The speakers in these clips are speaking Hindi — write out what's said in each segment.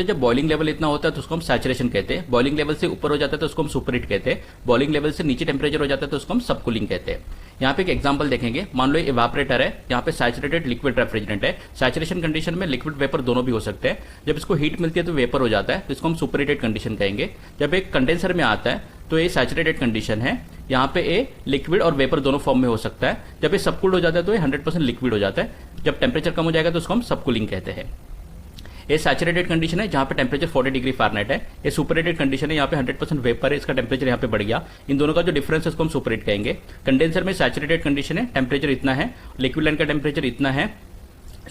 टेम्परेचर जब बॉइलिंग लेवल इतना होता है तो उसको हम सैचुरेशन कहते हैं। बॉइलिंग लेवल से ऊपर हो जाता है तो उसको हम सुपर हीट कहते हैं। बॉइलिंग लेवल से नीचे टेम्परेचर हो जाता है तो उसको हम सब कूलिंग कहते हैं। यहाँ पे एक एग्जांपल देखेंगे। मान लो इवापोरेटर है, यहाँ पे सैचुरेटेड लिक्विड रेफ्रिजरेंट है। सैचुरेशन कंडीशन में लिक्विड वेपर दोनों भी हो सकते हैं। जब इसको हीट मिलती है तो वेपर हो जाता है, तो इसको हम सुपर हीटेड कंडीशन कहेंगे। जब एक कंडेंसर में आता है तो ये सैचुरेटेड कंडीशन है। यहाँ पे ये लिक्विड और वेपर दोनों फॉर्म में हो सकता है। जब ये सबकूल्ड हो जाता है तो ये 100% लिक्विड हो जाता है। जब टेम्परेचर कम हो जाएगा तो उसको हम सबकूलिंग कहते हैं। ये सैचुरेटेड कंडीशन है जहां पे टेम्परेचर 40 डिग्री फ़ारेनहाइट है। ये सुपरहीटेड कंडीशन है, यहाँ पे 100% वेपर है, इसका टेम्परेचर यहाँ पे बढ़ गया। इन दोनों का जो डिफरेंस है उसको हम सुपरहीट कहेंगे। कंडेंसर में सैचुरेटेड कंडीशन है, टेम्परेचर इतना है, लिक्विड लाइन का टेम्परेचर इतना है।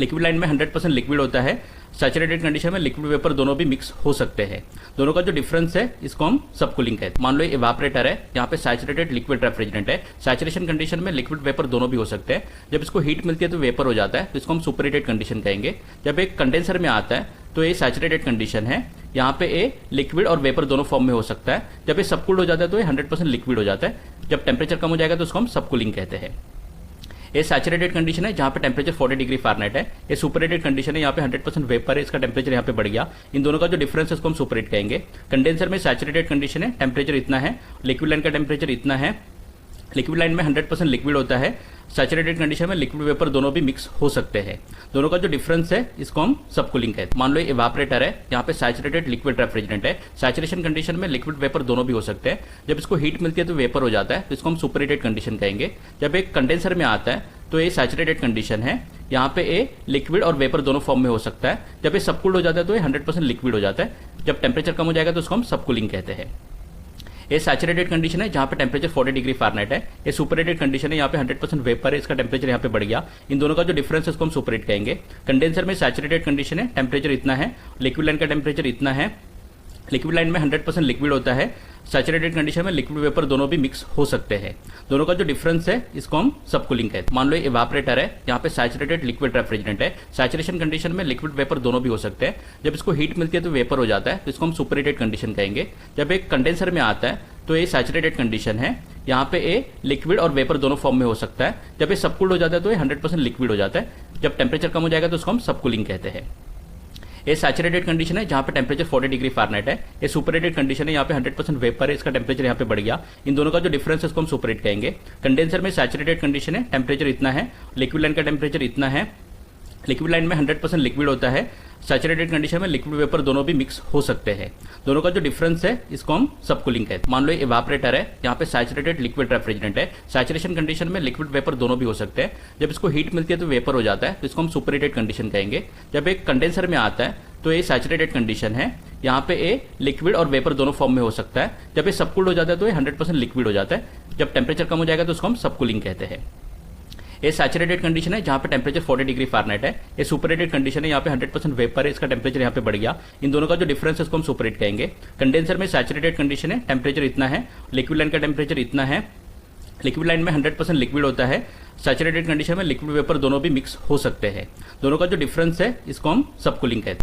लिक्विड लाइन में 100% लिक्विड होता है। सैचुरेटेड कंडीशन में लिक्विड वेपर दोनों भी मिक्स हो सकते हैं। दोनों का जो डिफरेंस है इसको हम सबकूलिंग कहते हैं। मान लो इवापोरेटर है, यहाँ पे सैचुरेटेड लिक्विड रेफ्रिजरेंट है। सैचुरेशन कंडीशन में लिक्विड वेपर दोनों भी हो सकते हैं। जब इसको हीट मिलती है तो वेपर हो जाता है, तो इसको हम सुपरहीटेड कंडीशन कहेंगे। जब एक कंडेंसर में आता है तो ये सैचुरेटेड कंडीशन है, यहाँ पे ये लिक्विड और वेपर दोनों फॉर्म में हो सकता है। जब ये सबकूल्ड हो जाता है तो ये 100% लिक्विड हो जाता है। जब टेम्परेचर कम हो जाएगा तो उसको हम सबकूलिंग कहते हैं। ये सैचुरेटेड कंडीशन है जहां पे टेम्परेचर 40 डिग्री फ़ारेनहाइट है। ये सुपरहीटेड कंडीशन है, यहाँ पे 100% वेपर है, इसका टेम्परेचर यहाँ पे बढ़ गया। इन दोनों का जो डिफरेंस है उसको हम सुपरहीट कहेंगे। कंडेंसर में सैचुरेटेड कंडीशन है, टेम्परेचर इतना है, लिक्विड लाइन का टेम्परेचर इतना है। लिक्विड लाइन में 100% लिक्विड होता है। सैचुरेटेड कंडीशन में लिक्विड वेपर दोनों भी मिक्स हो सकते हैं। दोनों का जो डिफरेंस है इसको हम सबकूलिंग कहते हैं। मान लो इवापोरेटर है, यहाँ पे सैचुरेटेड लिक्विड रेफ्रिजरेंट है। सैचुरेशन कंडीशन में लिक्विड वेपर दोनों भी हो सकते हैं। जब इसको हीट मिलती है तो वेपर हो जाता है, तो इसको हम सुपरहीटेड कंडीशन कहेंगे। जब एक कंडेंसर में आता है तो ये सैचुरेटेड कंडीशन है, यहाँ पे ये लिक्विड और वेपर दोनों फॉर्म में हो सकता है। जब ये सबकूल्ड हो जाता है तो ये 100% लिक्विड हो जाता है। जब टेम्परेचर कम हो जाएगा तो उसको हम सबकूलिंग कहते हैं। ये सैचुरेटेड कंडीशन है जहां पे टेम्परेचर 40 डिग्री फ़ारेनहाइट है। ये सुपरहीटेड कंडीशन है, यहाँ पे 100% वेपर है, इसका टेम्परेचर यहाँ पे बढ़ गया। इन दोनों का जो डिफरेंस है उसको हम सुपरहीट कहेंगे। कंडेंसर में सैचुरेटेड कंडीशन है, टेम्परेचर इतना है, लिक्विड लाइन का टेम्परेचर इतना है। लिक्विड लाइन में 100% लिक्विड होता है। सैचुरेटेड कंडीशन में लिक्विड वेपर दोनों भी मिक्स हो सकते हैं। दोनों का जो डिफरेंस है इसको हम सबकूलिंग कहते हैं। मान लो इवापोरेटर है, यहाँ पे सैचुरेटेड लिक्विड रेफ्रिजरेंट है। सैचुरेशन कंडीशन में लिक्विड वेपर दोनों भी हो सकते हैं। जब इसको हीट मिलती है तो वेपर हो जाता है, तो इसको हम सुपरहीटेड कंडीशन कहेंगे। जब एक कंडेंसर में आता है तो ये सैचुरेटेड कंडीशन है, यहाँ पे ये लिक्विड और वेपर दोनों फॉर्म में हो सकता है। जब ये सबकूल्ड हो जाता है तो ये 100% लिक्विड हो जाता है। जब टेम्परेचर कम हो जाएगा तो उसको हम सबकूलिंग कहते हैं। ये सैचुरेटेड कंडीशन है जहां पे टेम्परेचर 40 डिग्री फ़ारेनहाइट है। ये सुपरहीटेड कंडीशन है, यहाँ पे 100% वेपर है, इसका टेम्परेचर यहाँ पे बढ़ गया। इन दोनों का जो डिफरेंस है उसको हम सुपरहीट कहेंगे। कंडेंसर में सैचुरेटेड कंडीशन है, टेम्परेचर इतना है, लिक्विड लाइन का टेम्परेचर इतना है। लिक्विड लाइन में 100% लिक्विड होता है। सैचुरेटेड कंडीशन में लिक्विड वेपर दोनों भी मिक्स हो सकते हैं। दोनों का जो डिफरेंस है इसको हम सबकूलिंग कहते हैं। मान लो इवापोरेटर है, यहाँ पे सैचुरेटेड लिक्विड रेफ्रिजरेंट है। सैचुरेशन कंडीशन में लिक्विड वेपर दोनों भी हो सकते हैं। जब इसको हीट मिलती है तो वेपर हो जाता है, तो इसको हम सुपरहीटेड कंडीशन कहेंगे। जब एक कंडेंसर में आता है तो ये सैचुरेटेड कंडीशन है, यहाँ पे ये लिक्विड और वेपर दोनों फॉर्म में हो सकता है। जब ये सबकूल्ड हो जाता है तो ये 100% लिक्विड हो जाता है। जब टेम्परेचर कम हो जाएगा तो उसको हम सबकूलिंग कहते हैं। ये सैचुरेटेड कंडीशन है जहां पे टेम्परेचर 40 डिग्री फ़ारेनहाइट है। ये सुपरहीटेड कंडीशन है, यहाँ पे 100% वेपर है, इसका टेम्परेचर यहाँ पे बढ़ गया। इन दोनों का जो डिफरेंस है उसको हम सुपरहीट कहेंगे। कंडेंसर में सैचुरेटेड कंडीशन है, टेम्परेचर इतना है, लिक्विड लाइन का टेम्परेचर इतना है। लिक्विड लाइन में 100% लिक्विड होता है। सैचुरेटेड कंडीशन में लिक्विड वेपर दोनों भी मिक्स हो सकते हैं। दोनों का जो डिफरेंस है इसको हम सबकूलिंग कहते हैं।